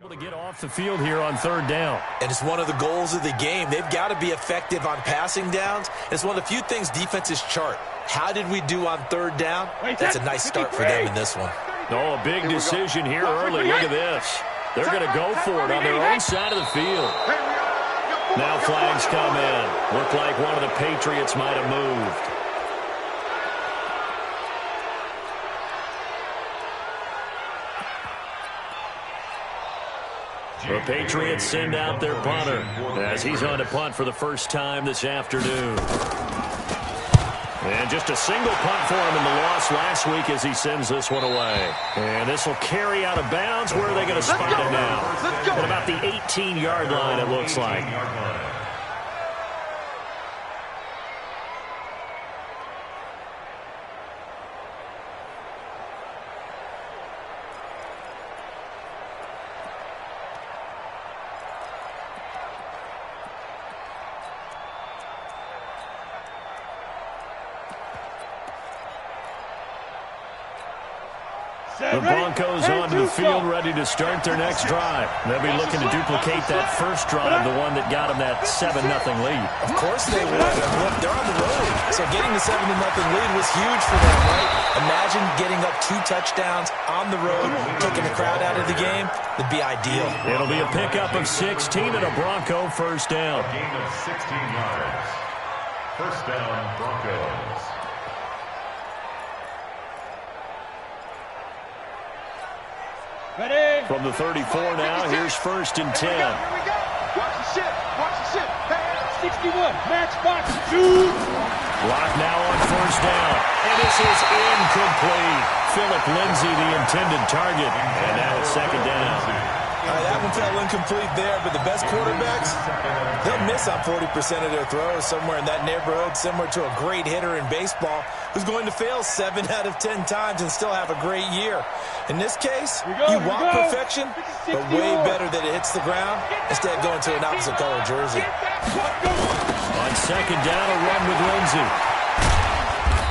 To get off the field here on third down. And it's one of the goals of the game. They've got to be effective on passing downs. It's one of the few things defenses chart. How did we do on third down? That's a nice start for them in this one. Oh, a big decision here early. Look at this. They're going to go for it on their own side of the field. Now flags come in. Look like one of the Patriots might have moved. The Patriots send out their punter as he's on to punt for the first time this afternoon. And just a single punt for him in the loss last week as he sends this one away. And this will carry out of bounds. Where are they going to spot it now? At about the 18-yard line, it looks like. The Broncos onto the field, ready to start their next drive. They'll be looking to duplicate that first drive, the one that got them that 7-0 lead. Of course they would. Look, they're on the road, so getting the 7-0 lead was huge for them, right? Imagine getting up 2 touchdowns on the road, taking the crowd out of the game. That'd be ideal. It'll be a pickup of 16 and a Bronco first down. A gain of 16 yards. First down, Broncos. Ready. From the 34 now, here's 1st and 10. Here we go. Watch the ship. Watch the ship. 61. Match box. Shoot. Block now on 1st down. And this is incomplete. Philip Lindsay, the intended target. And now it's 2nd down. That one fell incomplete there, but the best quarterbacks, they'll miss on 40% of their throws, somewhere in that neighborhood, similar to a great hitter in baseball who's going to fail 7 out of 10 times and still have a great year. In this case, you want perfection, but way better that it hits the ground instead of going to an opposite color jersey. On 2nd down, a run with Lindsay.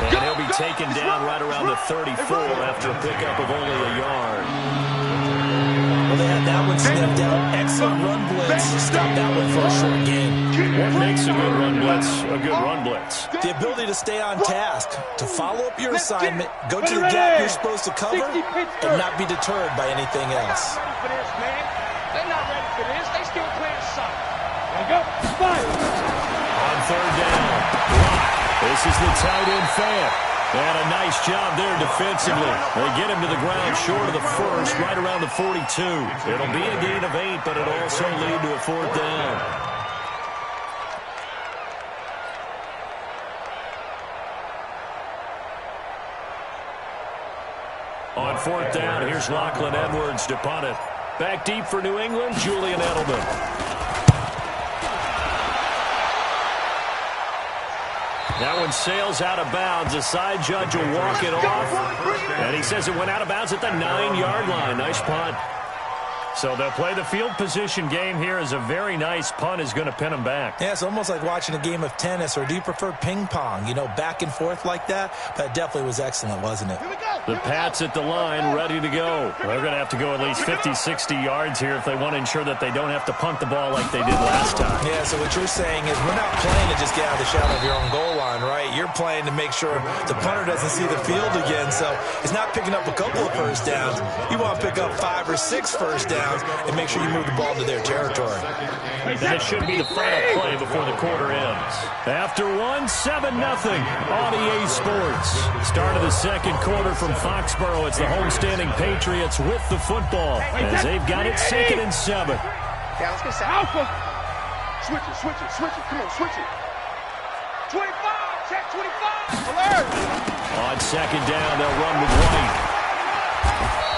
And he'll be taken down right around the 34 after a pickup of only a yard. Well, they had that one sniffed out. Excellent run blitz. Stop that one for a short game. What makes a good run blitz a good run blitz? The ability to stay on task, to follow up your assignment, go to the gap you're supposed to cover, and not be deterred by anything else. They're not ready for this. They still playing suck. There you go. Fire. On 3rd down, block. This is the tight end fan. And a nice job there defensively. They get him to the ground short of the 1st, right around the 42. It'll be a gain of 8, but it'll also lead to a 4th down. On 4th down, here's Lachlan Edwards to punt it. Back deep for New England, Julian Edelman. That one sails out of bounds. The side judge will walk it off. And he says it went out of bounds at the 9-yard line. Nice punt. So they'll play the field position game here as a very nice punt is going to pin them back. Yeah, it's almost like watching a game of tennis, or do you prefer ping pong? You know, back and forth like that? That definitely was excellent, wasn't it? The Pats at the line, ready to go. They're going to have to go at least 50, 60 yards here if they want to ensure that they don't have to punt the ball like they did last time. Yeah, so what you're saying is we're not playing to just get out of the shadow of your own goal line, right? You're playing to make sure the punter doesn't see the field again. So it's not picking up a couple of first downs. You want to pick up 5 or 6 first downs and make sure you move the ball to their territory. And it should be the final play before the quarter ends. After 7-0 on EA Sports. Start of the 2nd quarter from Foxborough. It's the homestanding Patriots with the football as they've got it 2nd and 7. Yeah, let's get Alpha. Switch it, switch it, switch it. Come on, switch it. 25, check 25. Alert. On 2nd down, they'll run with White.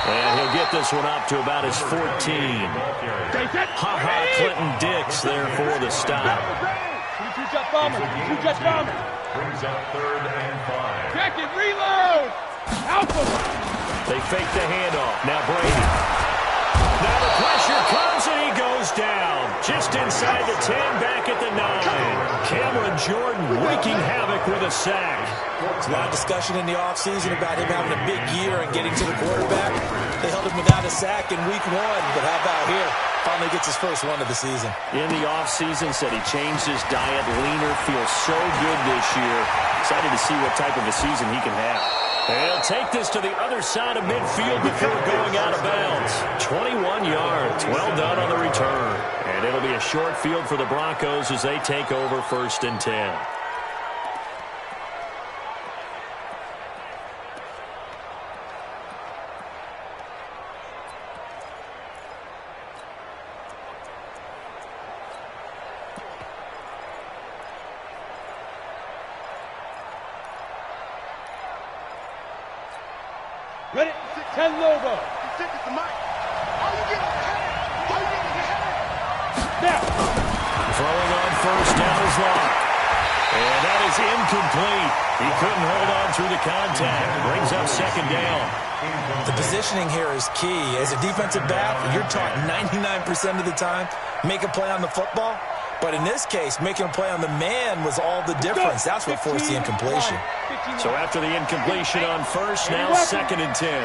And he'll get this one up to about his 14. Ha-ha, Clinton Dix there for the stop. Two-jet bomber, two-jet bomber. Brings up 3rd and 5. Check it, reload. Alpha. They fake the handoff. Now Brady. Now the pressure comes and he goes down. Just inside the 10, back at the 9. Cameron Jordan wreaking havoc with a sack. There's a lot of discussion in the offseason about him having a big year and getting to the quarterback. They held him season without a sack in week 1, but how about here? Finally gets his first one of the season. In the offseason, said he changed his diet, leaner, feels so good this year. Excited to see what type of a season he can have. He'll take this to the other side of midfield before going out of bounds. 21 yards. Well done on the return. And it'll be a short field for the Broncos as they take over 1st and 10. Ready? 10 Lobo. Now. Throwing on 1st down is Locke. And that is incomplete. He couldn't hold on through the contact. Brings up 2nd down. The positioning here is key. As a defensive back, you're taught 99% of the time, make a play on the football. But in this case, making a play on the man was all the difference. That's what forced the incompletion. So after the incompletion on 1st, now 2nd and 10. A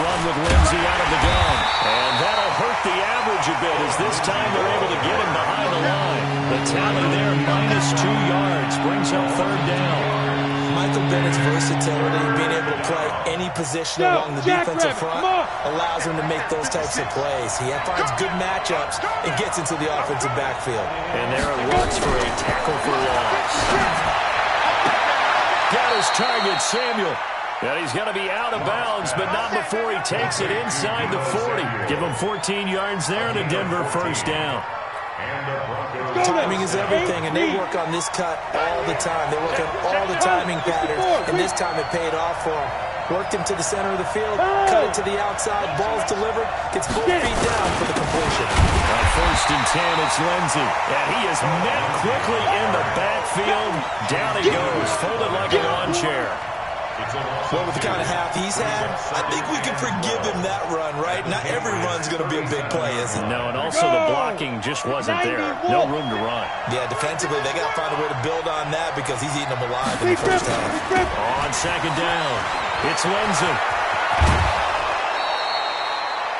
run with Lindsey out of the gun. And that'll hurt the average a bit as this time they're able to get him behind the line. The tally there, -2 yards, brings up 3rd down. Michael Bennett's versatility, being able to play any position along the defensive front, allows him to make those types of plays. He finds good matchups and gets into the offensive backfield. And there it looks for a tackle for loss. Got his target, Samuel. And he's going to be out of bounds, but not before he takes it inside the 40. Give him 14 yards there and a Denver 1st down. Timing is everything, and they work on this cut all the time. They work on all the timing patterns, and this time it paid off for him. Worked him to the center of the field, cut it to the outside, ball's delivered, gets both feet down for the completion. On 1st and 10, it's Lindsey. And he is met quickly in the backfield. Down he goes, folded like a lawn chair. Well, with the kind of half he's had, I think we can forgive him that run, right? Not every run's going to be a big play, is it? No, and also the blocking just wasn't there. No room to run. Yeah, defensively, they got to find a way to build on that because he's eating them alive in the first half. On 2nd down, it's Lindsey.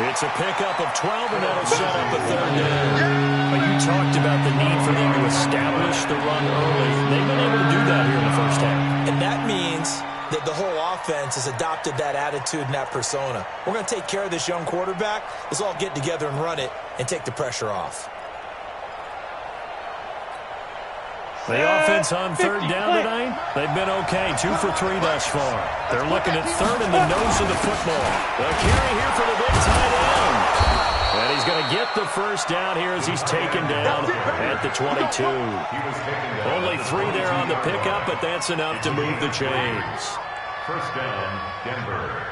It's a pickup of 12, and that'll set up a 3rd down. You talked about the need for them to establish the run early. They've been able to do that here in the first half. And that means that the whole offense has adopted that attitude and that persona. We're going to take care of this young quarterback. Let's all get together and run it and take the pressure off. The offense on 3rd down tonight, they've been okay. 2 for 3 thus far. They're looking at 3rd in the nose of the football. The carry here for the big tight end. And he's going to get the 1st down here as he's taken down at the 22. Only 3 there on the pickup, but that's enough to move the chains. 1st down, Denver.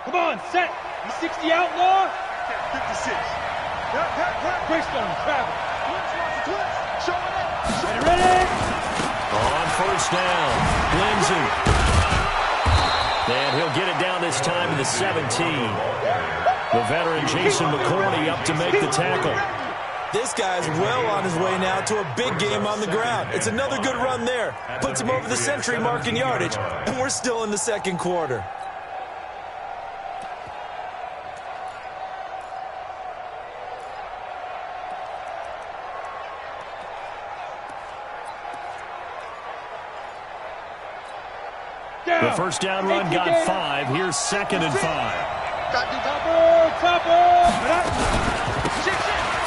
Come on, set. 60 outlaw. 56. Greystone, travel. Ready? On 1st down, Lindsey. And he'll get it down this time to the 17. The veteran Jason McCourty up to make the tackle. This guy's well on his way now to a big game on the ground. It's another good run there. Puts him over the century mark in yardage, and we're still in the 2nd quarter. The 1st down run got 5. Here's 2nd and 5.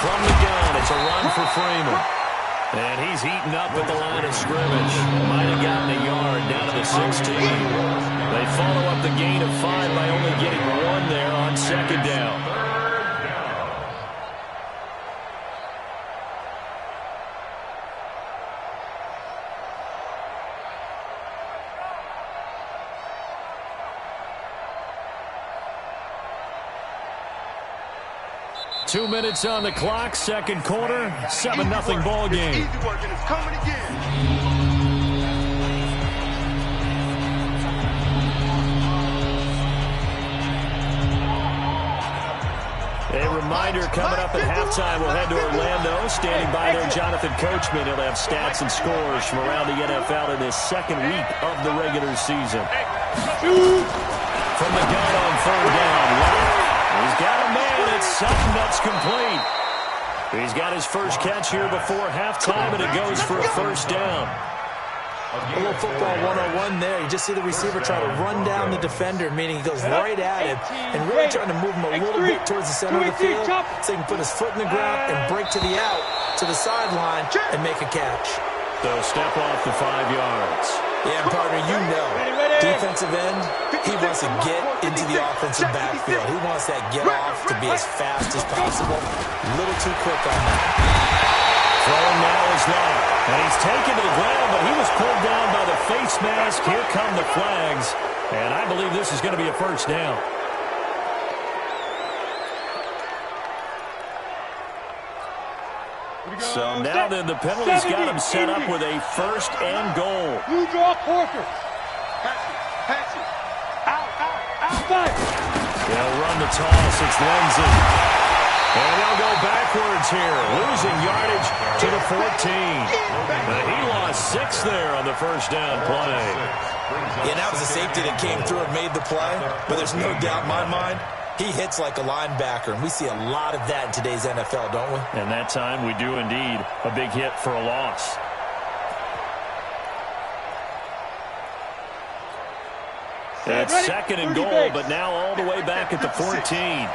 From the gun, it's a run for Freeman. And he's heating up at the line of scrimmage. Might have gotten a yard down to the 16. They follow up the gain of 5 by only getting 1 there on 2nd down. 2 minutes on the clock, 2nd quarter, 7-0 ball game. Easy work, and it's coming again. A reminder, coming up at halftime, we'll head to Orlando. Standing by there, Jonathan Coachman. He'll have stats and scores from around the NFL in this second week of the regular season. From the gun on third down. He's got a man. It's Sutton that's complete. He's got his first catch here before halftime, and it goes for a first down. A little football 101 there. You just see the receiver try to run down the defender, meaning he goes right at him and really trying to move him a little bit towards the center of the field so he can put his foot in the ground and break to the out, to the sideline, and make a catch. So step off the 5 yards. Yeah, partner, you know, defensive end, he wants to get into the offensive backfield. He wants that get off to be as fast as possible. A little too quick on that. Throwing now is Lott. And he's taken to the ground, but he was pulled down by the face mask. Here come the flags. And I believe this is going to be a first down. So now then, the penalty's got him set up with a first and goal. You draw quarter. Pass it. Out. They'll run the toss. It's Lindsey. And they'll go backwards here, losing yardage to the 14. He lost 6 there on the first down play. Yeah, that was a safety that came through and made the play, but there's no doubt in my mind, he hits like a linebacker, and we see a lot of that in today's NFL, don't we? And that time we do indeed. A big hit for a loss. It's second and goal, but now all the way back at the 14.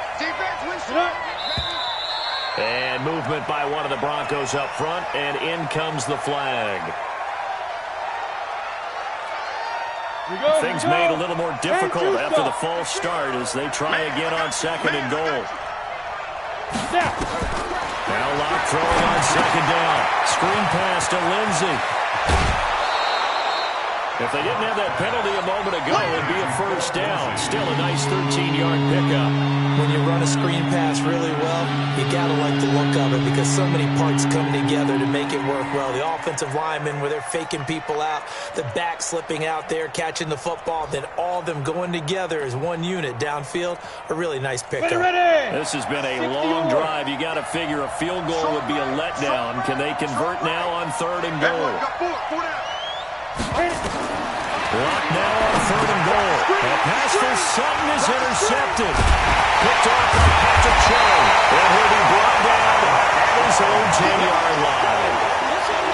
And movement by one of the Broncos up front, and in comes the flag. Things made a little more difficult after the false start as they try again on second and goal. Now Lott throwing on second down. Screen pass to Lindsey. If they didn't have that penalty a moment ago, it would be a first down. Still a nice 13-yard pickup. When you run a screen pass really well, you got to like the look of it because so many parts come together to make it work well. The offensive linemen, where they're faking people out, the back slipping out there, catching the football, then all of them going together as one unit downfield. A really nice pickup. This has been a long drive. You got to figure a field goal would be a letdown. Can they convert now on third and goal? Lott now on third and goal. A pass for Sutton is intercepted. Picked off by Patrick Chung. And he'll be brought down at his own 10-yard line.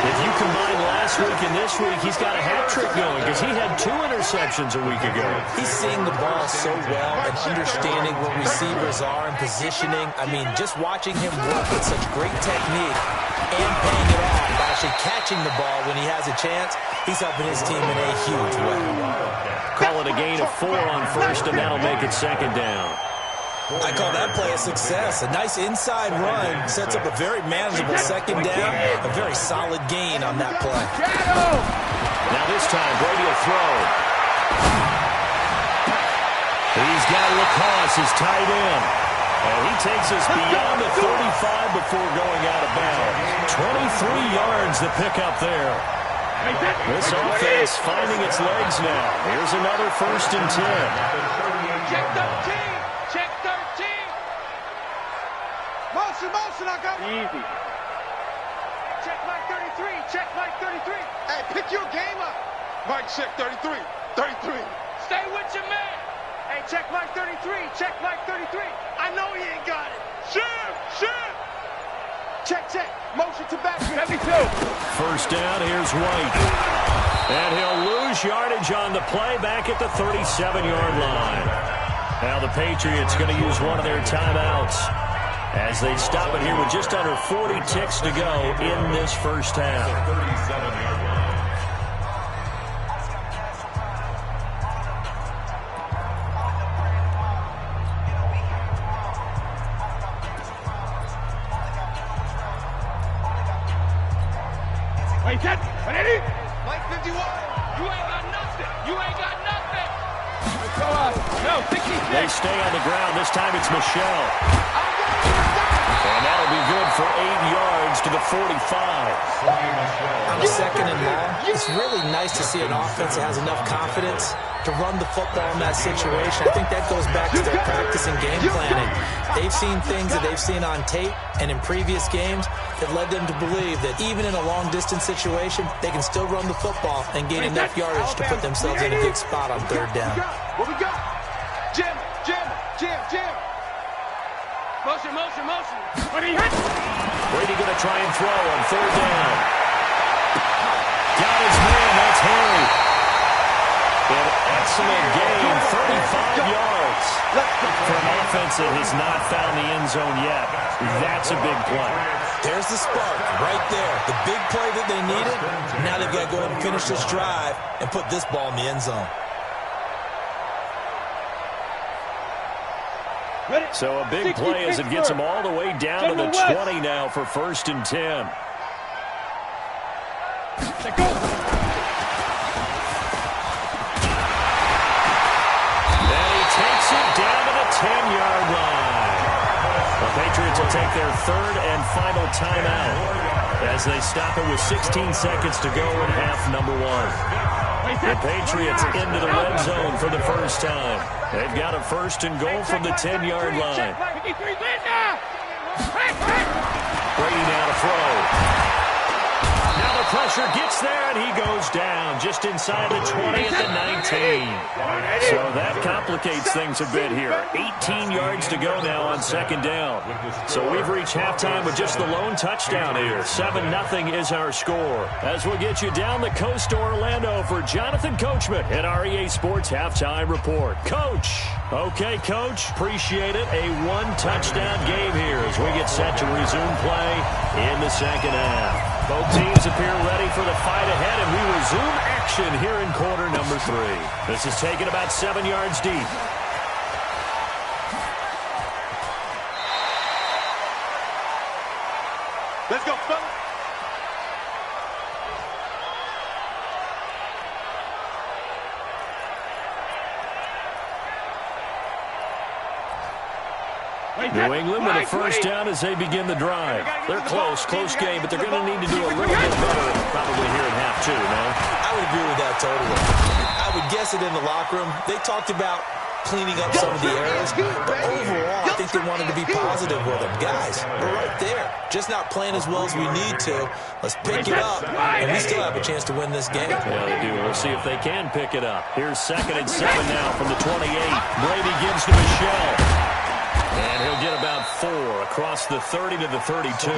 If you combine last week and this week, he's got a hat trick going because he had 2 interceptions a week ago. He's seeing the ball so well and understanding where receivers are and positioning. I mean, just watching him work with such great technique and paying it off by actually catching the ball when he has a chance, he's helping his team in a huge way. Call it a gain of 4 on first, and that'll make it second down. I call that play a success. A nice inside run sets up a very manageable second down. A very solid gain on that play. Now this time, Brady will throw. He's got Lacoste, his tight end. And he takes us beyond the 35 before going out of bounds. 23 yards to pick up there. This offense finding its legs now. Here's another first and 10. Check 13. Check 13. Motion, I got it. Easy. Check Mike 33. Check Mike 33. Hey, pick your game up. Mike, check 33. 33. Stay with your man. Hey, check Mike 33. Check Mike 33. I know he ain't got it. Shoot. Check. Motion to back. 72. First down, here's White. And he'll lose yardage on the play back at the 37-yard line. Now the Patriots going to use one of their timeouts as they stop it here with just under 40 ticks to go in this first half. 37-yard line. Wait, that. Ready? Mike 51. You ain't got nothing. No, 66. They stay on the ground. This time it's Michelle. And that'll be good for 8 yards to the 45. On a second and long, it's really nice to see an offense that has enough confidence to run the football in that situation. I think that goes back to their practice and game planning. They've seen things that they've seen on tape and in previous games that led them to believe that even in a long-distance situation, they can still run the football and gain enough yardage to put themselves in a good spot on third down. What we got? Jam. Motion. What he hit? Brady going to try and throw on third down. Got his man. That's Harry. An excellent gain, 35 yards. For an offense that has not found the end zone yet, that's a big play. There's the spark right there. The big play that they needed. Now they've got to go ahead and finish this drive and put this ball in the end zone. So a big play as it gets them all the way down to the 20 now for 1st and 10. And he takes it down to the 10-yard line. The Patriots will take their third and final timeout as they stop it with 16 seconds to go in half number 1. The Patriots into the red zone for the first time. They've got a 1st and goal from the 10-yard line. Brady now to throw. Now the pressure gets there, and he goes down just inside the 20 at the 19. So that complicates things a bit here. 18 yards to go now on 2nd down. So we've reached halftime with just the lone touchdown here. 7-0 is our score. As we'll get you down the coast to Orlando for Jonathan Coachman at our EA Sports Halftime Report. Coach. Okay, Coach. Appreciate it. A one-touchdown game here as we get set to resume play in the 2nd half. Both teams appear ready for the fight ahead, and we resume action here in quarter number 3. This is taken about 7 yards deep. Let's go, fellas. New England with a 1st down as they begin the drive. They're close game, but they're going to need to do a little bit better probably here in half 2, no? I would agree with that totally. I would guess it in the locker room. They talked about cleaning up some of the errors, but overall, I think they wanted to be positive with them. Guys, we're right there. Just not playing as well as we need to. Let's pick it up, and we still have a chance to win this game. Yeah, they do. We'll see if they can pick it up. Here's 2nd and 7 now from the 28. Brady gives to Michelle. And he'll get about 4 across the 30 to the 32.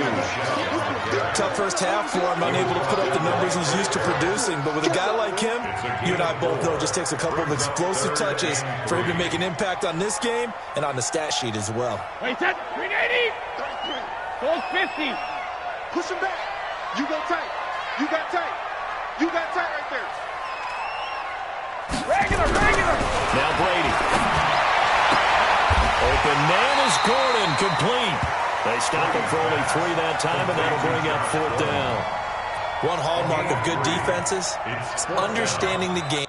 Tough first half for him, unable to put up the numbers he's used to producing. But with a guy like him, you and I both know it just takes a couple of explosive touches for him to make an impact on this game and on the stat sheet as well. Wait, set. 380. Goes 50. Push him back. You go tight. You got tight. You got tight right there. Regular. Now Brady. Open man is Gordon, complete. They stop him for only 3 that time, and that'll bring up 4th down. One hallmark of good defenses is understanding the game.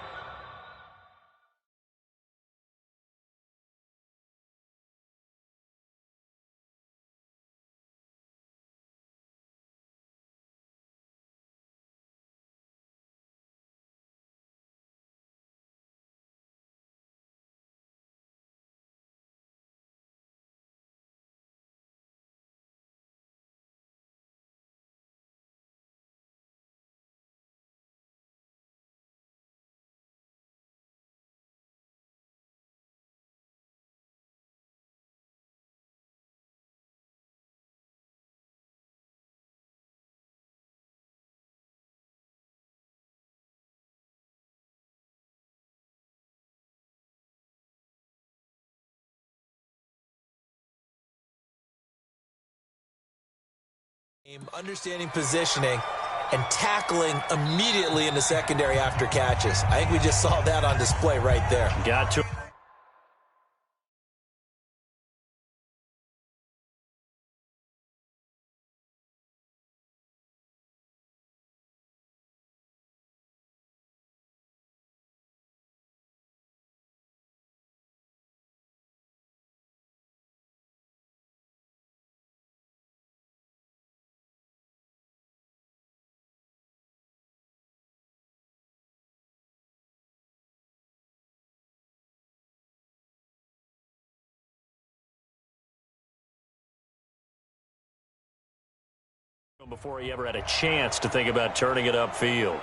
Understanding positioning and tackling immediately in the secondary after catches. I think we just saw that on display right there. Got to. Before he ever had a chance to think about turning it upfield.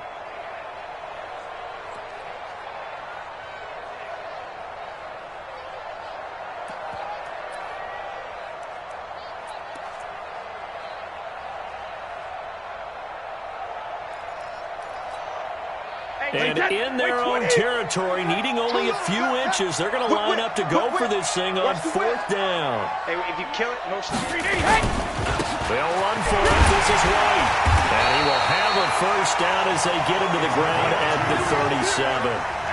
And in their own territory, needing only a few inches, they're going to line up to go for this thing on fourth down. Hey, if you kill it, motion 3D. They'll run for it. This is White. And he will have a first down as they get him to the ground at the 37.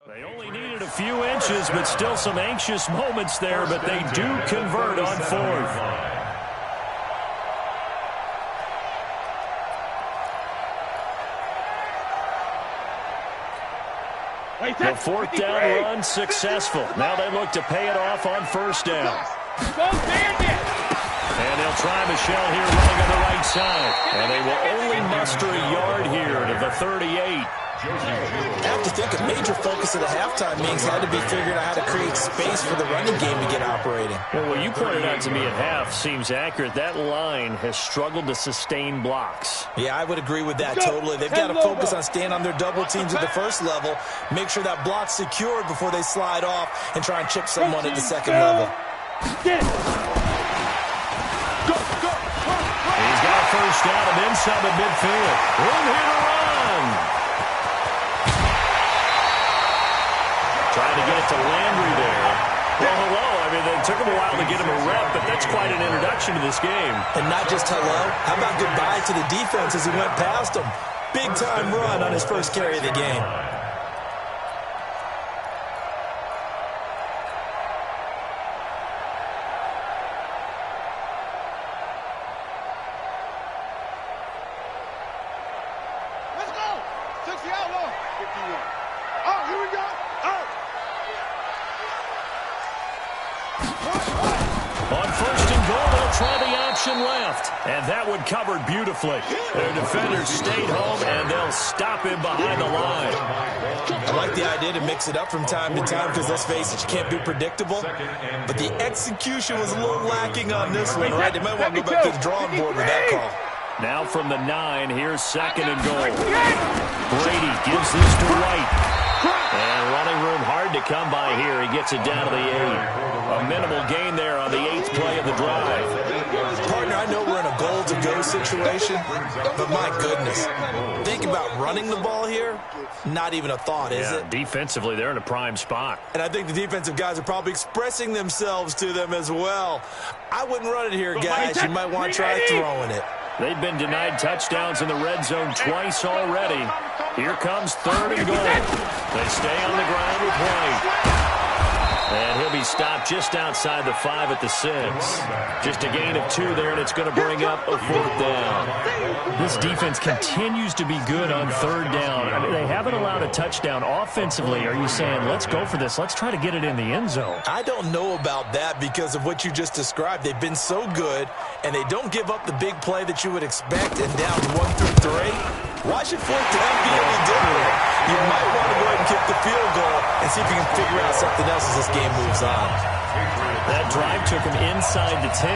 They only needed a few inches, but still some anxious moments there, but they do convert on fourth. The fourth down run successful. Now they look to pay it off on first down. And they'll try Michelle here running on the right side. And they will only muster a yard here to the 38. I have to think a major focus of the halftime meetings had to be figuring out how to create space for the running game to get operating. Well, what you pointed out to me at half seems accurate. That line has struggled to sustain blocks. Yeah, I would agree with that totally. They've got to focus on staying on their double teams at the first level, make sure that block's secured before they slide off and try and chip someone at the second level. He's got a first down and then some at midfield. Room here to run. Trying to get it to Landry there. Well, hello. I mean, it took him a while to get him a rep, but that's quite an introduction to this game. And not just hello. How about goodbye to the defense as he went past him? Big-time run on his first carry of the game. Let's go. 60 outlaw. 51. Oh, here we go. Oh. On first and goal, they'll try the option left. And that one covered beautifully. Their defenders stayed home, and they'll stop him behind the line. I like the idea to mix it up from time to time because, let's face it, you can't be predictable. But the execution was a little lacking on this one, right? They might want to go back to the drawing board with that call. Now from the 9, here's second and goal. Brady gives this to White. And running room hard to come by here. He gets it down to the 8. A minimal gain there on the 8th play of the drive. Partner, I know we're in a goal-to-go situation, but my goodness. Think about running the ball here. Not even a thought, is it? Defensively, they're in a prime spot. And I think the defensive guys are probably expressing themselves to them as well. I wouldn't run it here, guys. You might want to try throwing it. They've been denied touchdowns in the red zone twice already. Here comes third and goal. They stay on the ground with White. And he'll be stopped just outside the 5 at the 6. Just a gain of 2 there, and it's going to bring up a fourth down. This defense continues to be good on third down. I mean, they haven't allowed a touchdown offensively. Are you saying, let's go for this, let's try to get it in the end zone? I don't know about that because of what you just described. They've been so good, and they don't give up the big play that you would expect in downs 1 through 3. Why should fourth down be any different? You might want to go ahead and kick the field goal and see if you can figure out something else as this game moves on. That drive took him inside the 10.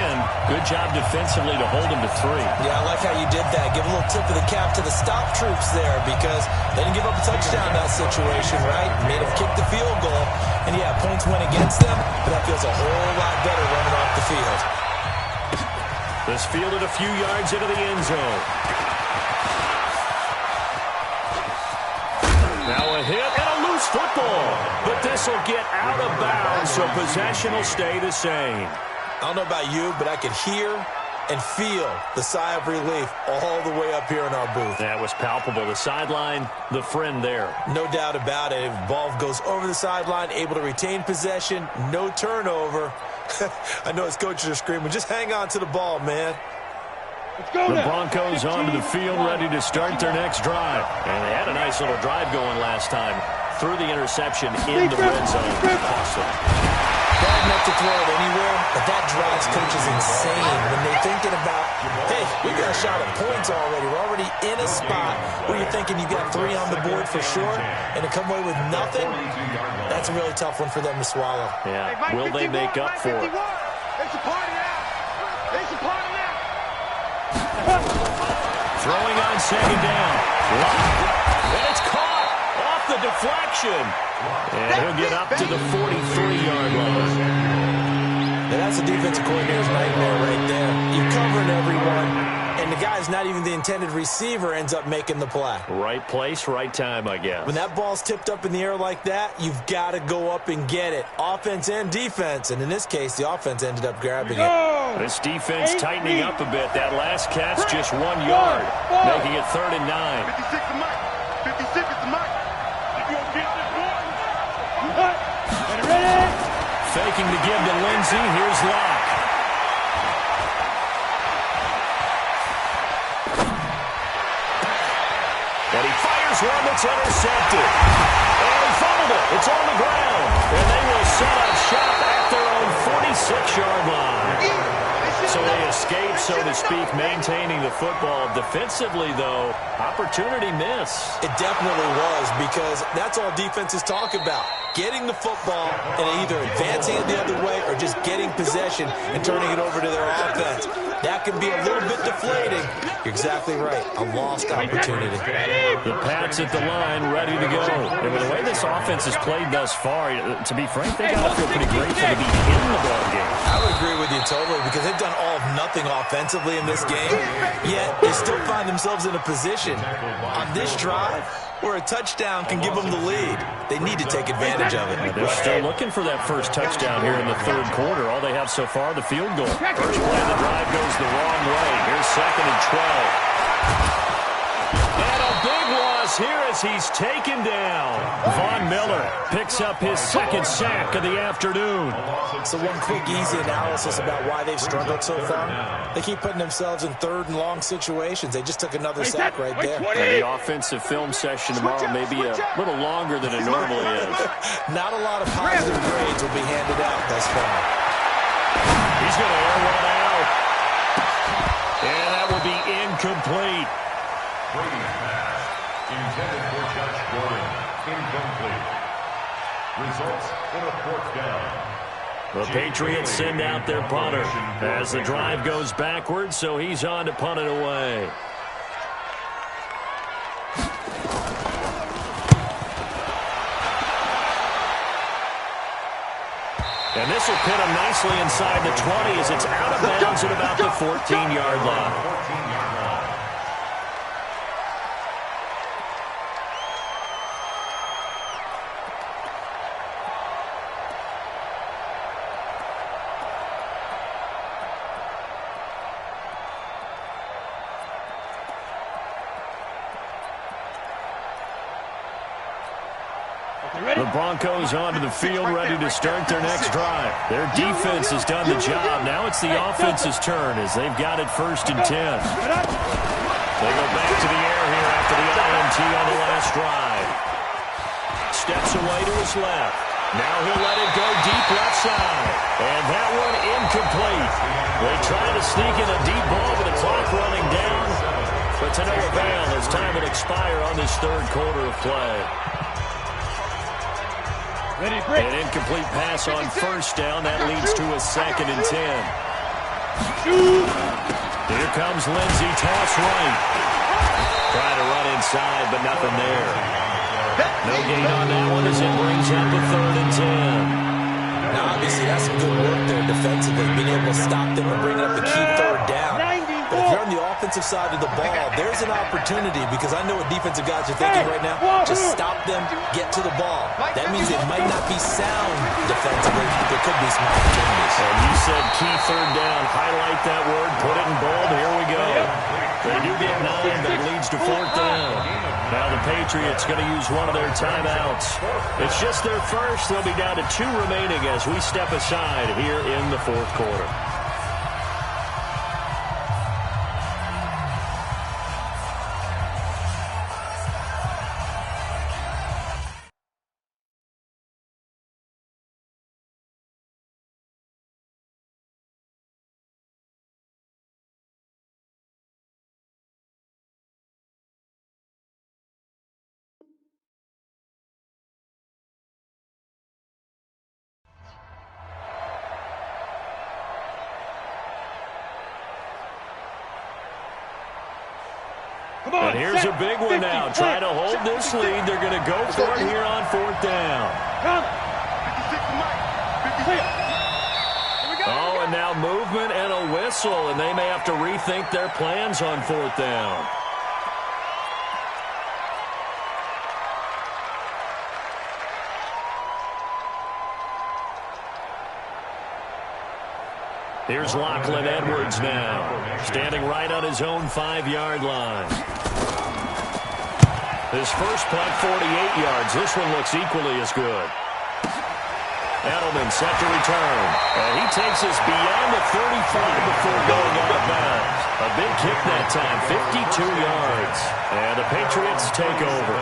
Good job defensively to hold him to 3. Yeah, I like how you did that. Give a little tip of the cap to the stop troops there because they didn't give up a touchdown in that situation, right? Made them kick the field goal. And, yeah, points went against them, but that feels a whole lot better running off the field. This fielded a few yards into the end zone. Now a hit and a loose football. But this will get out of bounds, so possession will stay the same. I don't know about you, but I could hear and feel the sigh of relief all the way up here in our booth. That was palpable. The sideline, the friend there. No doubt about it. If the ball goes over the sideline, able to retain possession, no turnover. I know his coaches are screaming, just hang on to the ball, man. The Broncos onto the field, ready to start their next drive. And they had a nice little drive going last time. Threw the interception in the red zone. Awesome. Bad enough to throw it anywhere, but that drives coaches insane when they're thinking about, hey, we got a shot at points already. We're already in a spot where you're thinking you got 3 on the board for sure, and to come away with nothing, that's a really tough one for them to swallow. Yeah, will they make up for it? It's a party now. It's a party now. Throwing on second down. And it's caught off the deflection. And he'll get up to the 43-yard line. Now that's a defensive coordinator's nightmare right there. You're covering everyone, and the guy's not even the intended receiver ends up making the play. Right place, right time, I guess. When that ball's tipped up in the air like that, you've got to go up and get it. Offense and defense, and in this case, the offense ended up grabbing it. This defense tightening up a bit. That last catch just 1 yard, making it 3rd and 9. 56 to Mike. 56 to Mike. You gonna get this one? Ready? Faking the give to Lindsey. Here's Locke. And he fires one that's intercepted. And he fumbled it. It's on the ground. And they will set up shop at their own 46-yard line. So they escape, so to speak, maintaining the football. Defensively, though, opportunity miss. It definitely was, because that's all defenses talk about. Getting the football and either advancing it the other way or just getting possession and turning it over to their offense. That can be a little bit deflating. You're exactly right. A lost opportunity. The Pats at the line, ready to go. And with the way this offense has played thus far, to be frank, they got to feel pretty grateful to be in the ballgame. I would agree with you totally, because they've done all of nothing offensively in this game, yet they still find themselves in a position on this drive where a touchdown can give them the lead. They need to take advantage of it. They're still looking for that first touchdown here in the 3rd quarter. All they have so far, the field goal. First play of the drive goes the wrong way. Here's 2nd and 12. And a big loss here as he's taken down. Von Miller picks up his 2nd sack of the afternoon. So one quick, easy analysis about why they've struggled so far. They keep putting themselves in 3rd and long situations. They just took another sack right there. And the offensive film session tomorrow may be a little longer than it normally is. Not a lot of positive grades will be handed out thus far. He's going to air one out. And that will be incomplete. Brady pass. Intended for Josh Gordon. Incomplete. Results in a 4th down. The Patriots send out their punter as the drive goes backwards, so he's on to punt it away. And this will put him nicely inside the 20 as it's out of bounds at about the 14-yard line. The Broncos onto the field, ready to start their next drive. Their defense has done the job. Now it's the offense's turn as they've got it 1st and 10. They go back to the air here after the INT on the last drive. Steps away to his left. Now he'll let it go deep left side. And that one incomplete. They try to sneak in a deep ball with the clock running down. But to no avail as time will expire on this 3rd quarter of play. An incomplete pass on 1st down. That leads to a 2nd and 10. Here comes Lindsey, toss right. Trying to run inside, but nothing there. No gain on that one as it brings up a 3rd and 10. Now, obviously, that's some good work there defensively, being able to stop them and bring up a key 3rd down. But if you're on the offensive side of the ball, there's an opportunity, because I know what defensive guys are thinking right now. Just stop them, get to the ball. That means it might not be sound defensively, but could be some opportunities. And you said key third down. Highlight that word. Put it in bold. Here we go. They do get 9. That leads to fourth down. Now the Patriots going to use one of their timeouts. It's just their first. They'll be down to 2 remaining as we step aside here in the fourth quarter. And here's a big one now. Trying to hold this lead. They're going to go for it here on fourth down. Oh, and now movement and a whistle, and they may have to rethink their plans on fourth down. Here's Lachlan Edwards now, standing right on his own 5-yard line. His first punt, 48 yards. This one looks equally as good. Edelman set to return. And he takes us beyond the 35 before going out of bounds. A big kick that time, 52 yards. And the Patriots take over.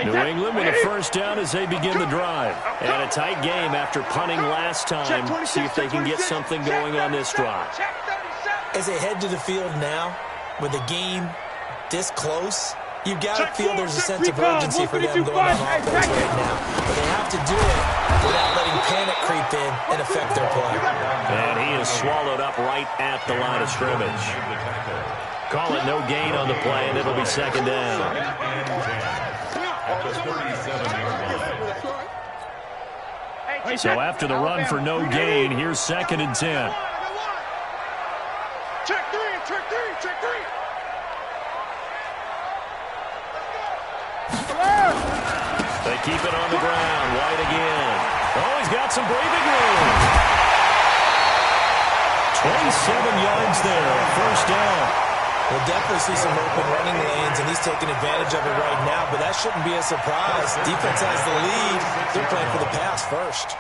New England with a first down as they begin the drive. And a tight game after punting last time. See if they can get something going on this drive. As they head to the field now, with the game this close, you've got to feel there's a sense of urgency for them going on offense right now. But they have to do it without letting panic creep in and affect their play. And he is swallowed up right at the line of scrimmage. Call it no gain on the play, and it'll be second down. So after the run for no gain, here's second and 10. Check three, check three, check three. They keep it on the ground. White again. Oh, he's got some breathing room. 27 yards there, first down. We'll definitely see some open running lanes, and he's taking advantage of it right now, but that shouldn't be a surprise. Defense has the lead. They're playing for the pass first.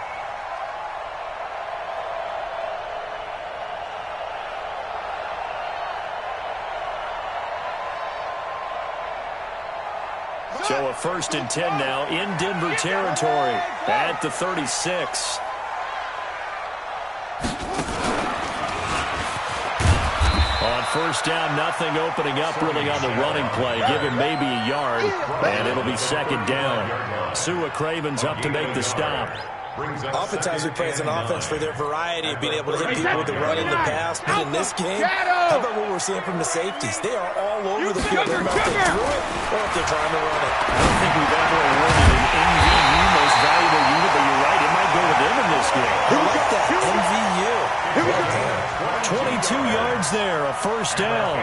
So a first and 10 now in Denver territory at the 36. On first down, nothing opening up really on the running play. Give him maybe a yard, and it'll be second down. Sua Craven's up to make the stop. Oftentimes we praise an offense for their variety of being able to hit people with the run and the pass, but in this game, how about what we're seeing from the safeties? They are all over the field. They're not they threw it or if they're trying to run it. I don't think we've ever awarded an MVU most valuable unit, but you're right, it might go to them in this game. I like that, MVU. 22 yards there, a first down.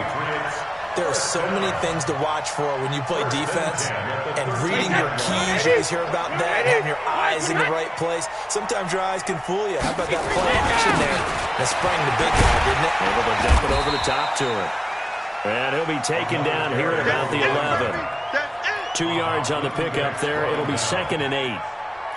There are so many things to watch for when you play defense, and reading your keys, you always hear about that, having your eyes in the right place. Sometimes your eyes can fool you. How about that play action there? That sprang the big guy, didn't it? Able to dump it over the top to him. And he'll be taken down here at about the 11. 2 yards on the pickup there. It'll be second and 8.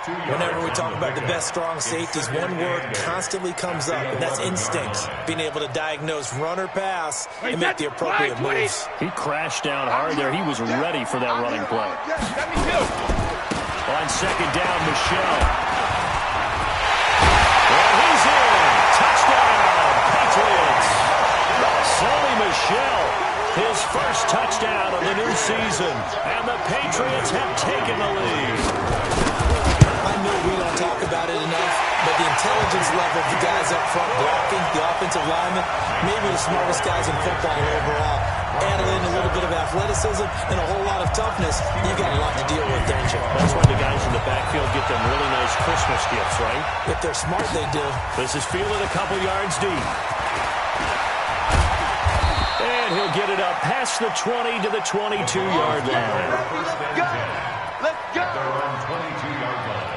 Whenever we talk about the best strong safeties, one word constantly comes up, and that's instincts. Being able to diagnose run or pass and make the appropriate moves. He crashed down hard there. He was ready for that running play. On second down, Michelle. And he's in. Touchdown, Patriots. Sonny Michel, his first touchdown of the new season. And the Patriots have taken the lead. I know we don't talk about it enough, but the intelligence level of the guys up front blocking, the offensive linemen, maybe the smartest guys in football overall. Add in a little bit of athleticism and a whole lot of toughness, you got a lot to deal with, don't you? That's why the guys in the backfield get them really nice Christmas gifts, right? If they're smart, they do. This is fielded a couple yards deep. And he'll get it up past the 20 to the 22-yard line. Let's go. At their own 22-yard line.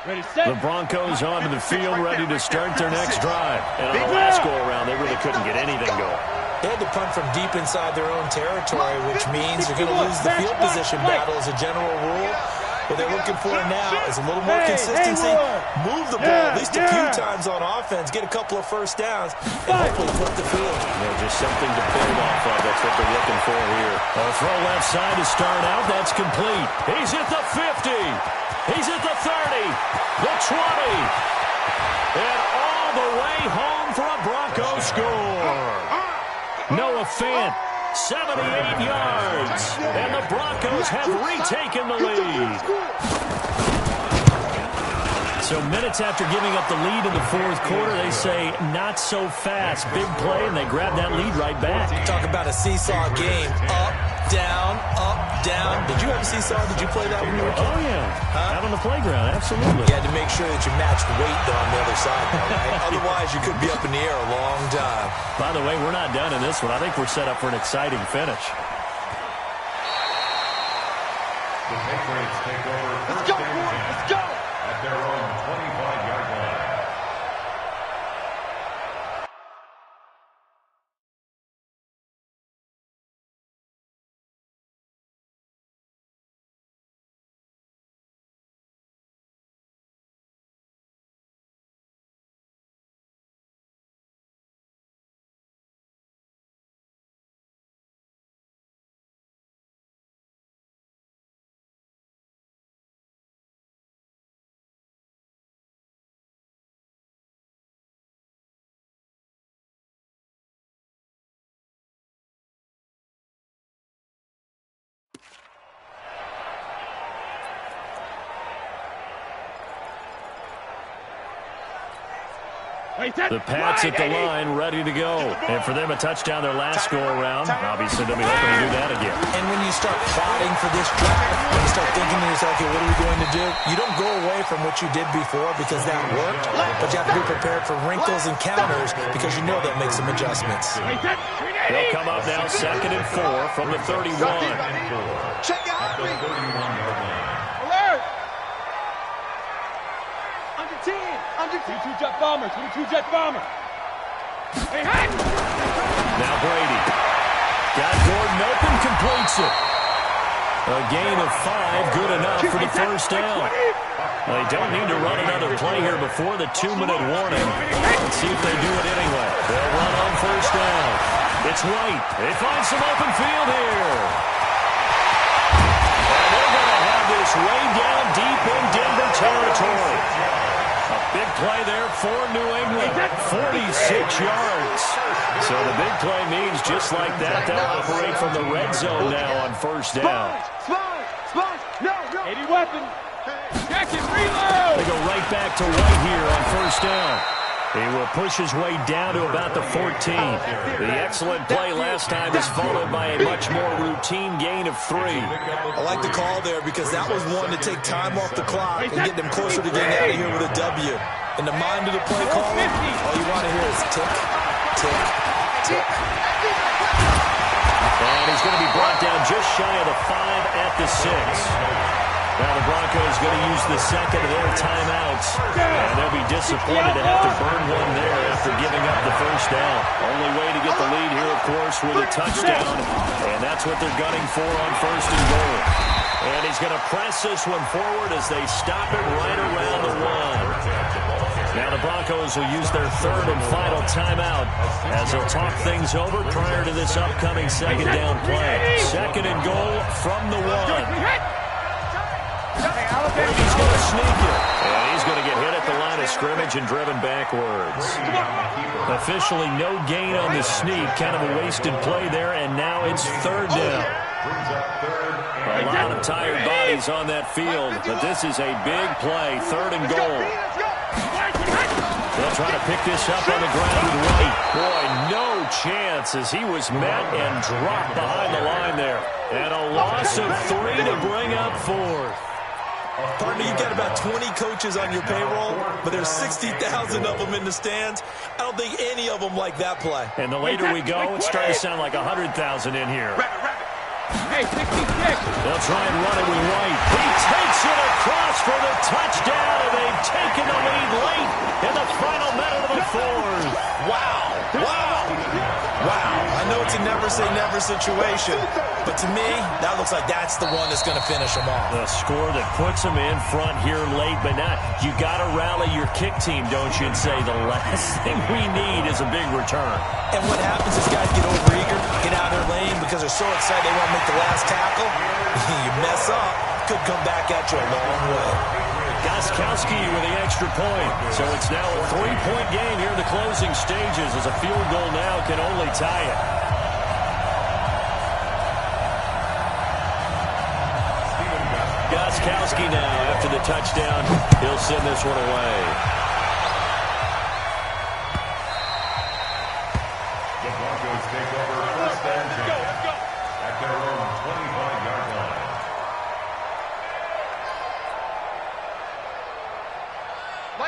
Ready, set. The Broncos onto the field, ready to start their next drive. And on the last go-around, they really couldn't get anything going. They had to punt from deep inside their own territory, which means you're going to lose the field position battle as a general rule. What they're looking for now is a little more consistency. Move the ball at least a few times on offense, get a couple of first downs, and hopefully flip the field. Just something to build off of. That's what they're looking for here. A throw left side to start out. That's complete. He's at the 50. He's at the 30. The 20. And all the way home for a Broncos score. Noah Fant, 78 yards. And the Broncos have retaken the lead. So minutes after giving up the lead in the fourth quarter, they say not so fast. Big play, and they grab that lead right back. Talk about a seesaw game. Up, down, up, down. Did you have a seesaw? Did you play that when you were a kid? Oh, yeah. Out on the playground, absolutely. You had to make sure that you matched weight, though, on the other side, though, right? Otherwise, you could be up in the air a long time. By the way, we're not done in this one. I think we're set up for an exciting finish. The Patriots take over. Let's go, boy. Let's go. At their own 25-yard line. The Pats at the line, ready to go. And for them, a touchdown their last go-around. Obviously, they'll be hoping to do that again. And when you start plotting for this drive, when you start thinking to yourself, okay, what are we going to do? You don't go away from what you did before because that worked, but you have to be prepared for wrinkles and counters because you know they'll make some adjustments. They'll come up now, 2nd and 4 from the 31. Check At out the me. 31-yard line. Alert. Under 10. Under 10. 22 jet bomber. 22 jet bomber. Hey, hey. Now Brady. Got Gordon open, completes it. A gain of 5, good enough for the first down. They don't need to run another play here before the 2-minute warning. Let's see if they do it anyway. They'll run on first down. It's White. They find some open field here. And they're going to have this way down deep in Denver territory. A big play there for New England. 46 yards. So the big play means just like that, they'll operate from the red zone now on first down. Sponge. No. 80 weapon. Check it. Reload. They go right back to White here on first down. He will push his way down to about the 14. The excellent play last time is followed by a much more routine gain of 3. I like the call there because that was one to take time off the clock and get them closer to getting out of here with a W. In the mind of the play caller, all you want to hear is tick, tick, tick. And he's going to be brought down just shy of the 5 at the 6. Now the Broncos going to use the second of their timeouts. And they'll be disappointed to have to burn one there after giving up the first down. Only way to get the lead here, of course, with a touchdown. And that's what they're gunning for on first and goal. And he's going to press this one forward as they stop him right around the 1. Now the Broncos will use their third and final timeout as they'll talk things over prior to this upcoming second down play. Second and goal from the 1. Brady's going to sneak it. And he's going to get hit at the line of scrimmage and driven backwards. Officially no gain on the sneak. Kind of a wasted play there, and now it's third down. A lot of tired bodies on that field, but this is a big play. Third and goal. They'll try to pick this up on the ground with White. Boy, no chance as he was met and dropped behind the line there. And a loss of 3 to bring up 4. Partner, you've got about 20 coaches on your payroll, but there's 60,000 of them in the stands. I don't think any of them like that play. And the later we go, it's starting to sound like 100,000 in here. Hey, 66. They'll try and run it with White. He takes it across for the touchdown, and they've taken the lead late in the final minute of the fourth. Wow. I know it's a never-say-never situation, but to me, that looks like that's the one that's going to finish them off. The score that puts them in front here late, but not. You got to rally your kick team, don't you, and say the last thing we need is a big return. And what happens is guys get overeager, get out of their lane because they're so excited they want to make the last tackle. You mess up, could come back at you a long way. Gostkowski with the extra point. So it's now a 3-point game here in the closing stages as a field goal now can only tie it. Gostkowski now after the touchdown. He'll send this one away. The Broncos take over first and 10 at their own 25-yard line.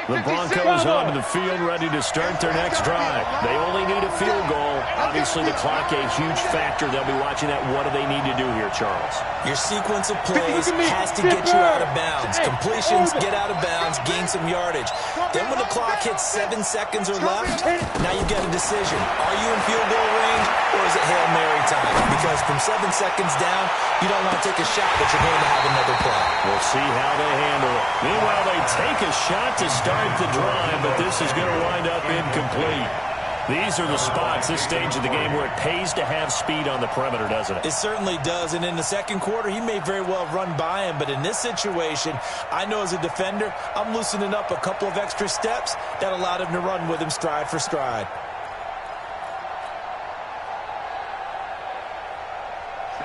The Broncos onto the field, ready to start their next drive. They only need a field goal. Obviously, the clock a huge factor. They'll be watching that. What do they need to do here, Charles? Your sequence of plays has to get you out of bounds. Completions, get out of bounds, gain some yardage. Then when the clock hits 7 seconds or left, now you get a decision. Are you in field goal range, or is it Hail Mary time? Because from 7 seconds down, you don't want to take a shot that you're going to have another play. We'll see how they handle it. Meanwhile, they take a shot to start the drive, but this is going to wind up incomplete. These are the spots, this stage of the game, where it pays to have speed on the perimeter, doesn't it? It certainly does, and in the second quarter, he may very well run by him, but in this situation, I know as a defender, I'm loosening up a couple of extra steps that allowed him to run with him stride for stride.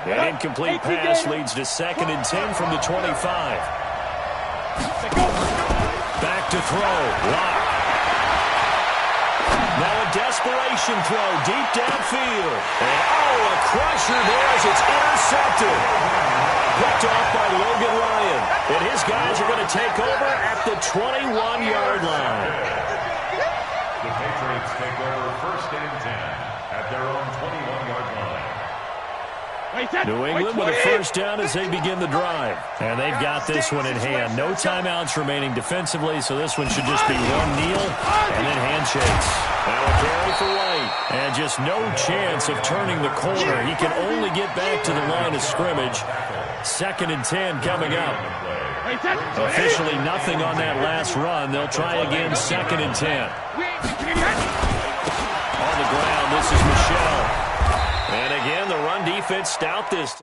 An incomplete pass leads to 2nd and 10 from the 25. Back to throw. Lock. Now a desperation throw deep downfield. And a crusher there as it's intercepted. Picked off by Logan Ryan. And his guys are going to take over at the 21-yard line. The Patriots take over first and 10 at their own 21-yard line. New England with a first down as they begin the drive. And they've got this one in hand. No timeouts remaining defensively, so this one should just be one kneel and then handshakes. Now a carry for White. And just no chance of turning the corner. He can only get back to the line of scrimmage. 2nd and 10 coming up. Officially nothing on that last run. They'll try again 2nd and 10. On the ground, this is Michelle. And again, the run defense stout this